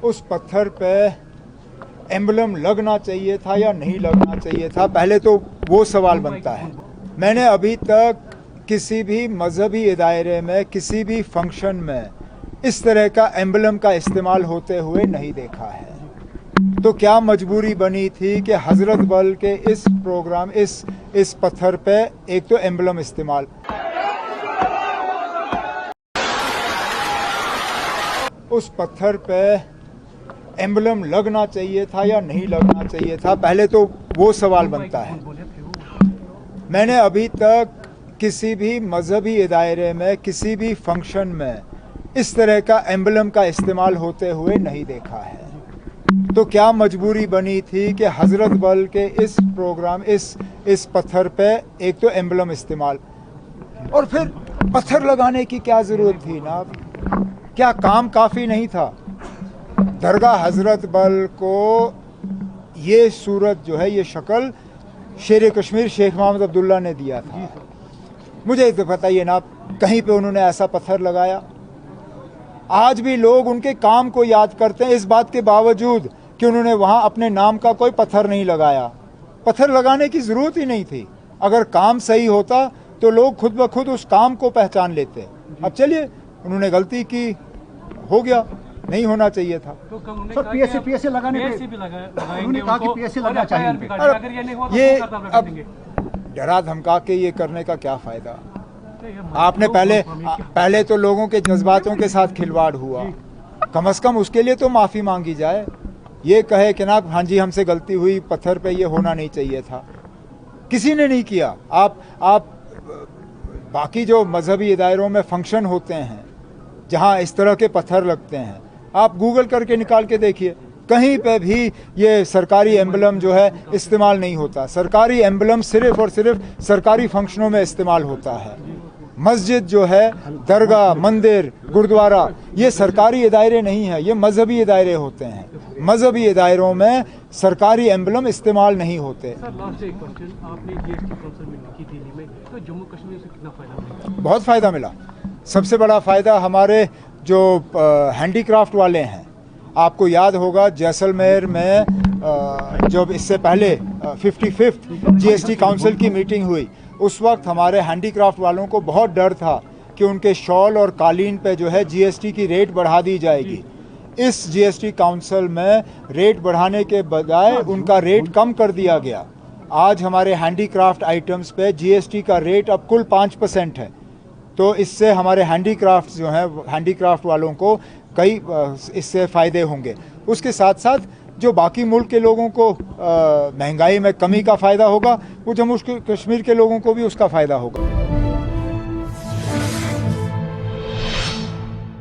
उस पत्थर पे एम्बलम लगना चाहिए था या नहीं लगना चाहिए था, पहले तो वो सवाल बनता है। मैंने अभी तक किसी भी मजहबी दायरे में, किसी भी फंक्शन में इस तरह का एम्बलम का इस्तेमाल होते हुए नहीं देखा है। तो क्या मजबूरी बनी थी कि हजरत बल के इस प्रोग्राम, इस पत्थर पे एक तो एम्बलम इस्तेमाल, उस पत्थर पे एम्बलम लगना चाहिए था या नहीं लगना चाहिए था, पहले तो वो सवाल बनता है। मैंने अभी तक किसी भी मजहबी दायरे में, किसी भी फंक्शन में इस तरह का एम्बलम का इस्तेमाल होते हुए नहीं देखा है। तो क्या मजबूरी बनी थी कि हजरत बल के इस प्रोग्राम, इस पत्थर पे एक तो एम्बलम इस्तेमाल, और फिर पत्थर लगाने की क्या जरूरत थी ना? क्या काम काफी नहीं था? दरगाह हजरत बल को ये सूरत जो है, ये शक्ल शेर कश्मीर शेख मोहम्मद अब्दुल्ला ने दिया था। मुझे तो बताइए ना, कहीं पे उन्होंने ऐसा पत्थर लगाया? आज भी लोग उनके काम को याद करते हैं, इस बात के बावजूद कि उन्होंने वहां अपने नाम का कोई पत्थर नहीं लगाया। पत्थर लगाने की जरूरत ही नहीं थी। अगर काम सही होता तो लोग खुद ब खुद उस काम को पहचान लेते। अब चलिए, उन्होंने गलती की, हो गया, नहीं होना चाहिए था। तो सर पीएससी लगाने पे उन्होंने कहा कि पीएससी लगना चाहिए। ये अब डरा धमका के ये करने का क्या फायदा? आपने पहले तो लोगों के जज्बातों के साथ खिलवाड़ हुआ, कम से कम उसके लिए तो माफी मांगी जाए। ये कहे कि ना हाँ जी हमसे गलती हुई, पत्थर पे ये होना नहीं चाहिए था। किसी ने नहीं किया। आप बाकी जो मजहबी दायरों में फंक्शन होते हैं जहाँ इस तरह के पत्थर लगते हैं, आप गूगल करके निकाल के देखिए, कहीं पे भी ये सरकारी एम्बलम जो है इस्तेमाल नहीं होता। सरकारी एम्बलम सिर्फ और सिर्फ सरकारी फंक्शनों में इस्तेमाल होता है। मस्जिद जो है, दरगाह, मंदिर, गुरुद्वारा, ये सरकारी दायरे नहीं है, ये मजहबी दायरे होते हैं। मजहबी दायरों में सरकारी एम्बलम इस्तेमाल नहीं होते। सर लास्ट एक क्वेश्चन, आपने जीएसटी काउंसिल मीटिंग की दिल्ली में, तो जम्मू कश्मीर से कितना फायदा मिला? बहुत फ़ायदा मिला। सबसे बड़ा फ़ायदा हमारे जो हैंडीक्राफ्ट वाले हैं, आपको याद होगा जैसलमेर में जब इससे पहले 55th जीएसटी काउंसिल की मीटिंग हुई, उस वक्त हमारे हैंडीक्राफ्ट वालों को बहुत डर था कि उनके शॉल और कालीन पे जो है जीएसटी की रेट बढ़ा दी जाएगी। इस जीएसटी काउंसिल में रेट बढ़ाने के बजाय उनका रेट कम कर दिया गया। आज हमारे हैंडीक्राफ्ट आइटम्स पे जीएसटी का रेट अब कुल 5% है। तो इससे हमारे हैंडीक्राफ्ट जो हैं, हैंडीक्राफ्ट वालों को कई इससे फ़ायदे होंगे। उसके साथ साथ जो बाकी मुल्क के लोगों को महंगाई में कमी का फ़ायदा होगा, वो जम्मू कश्मीर के लोगों को भी उसका फ़ायदा होगा।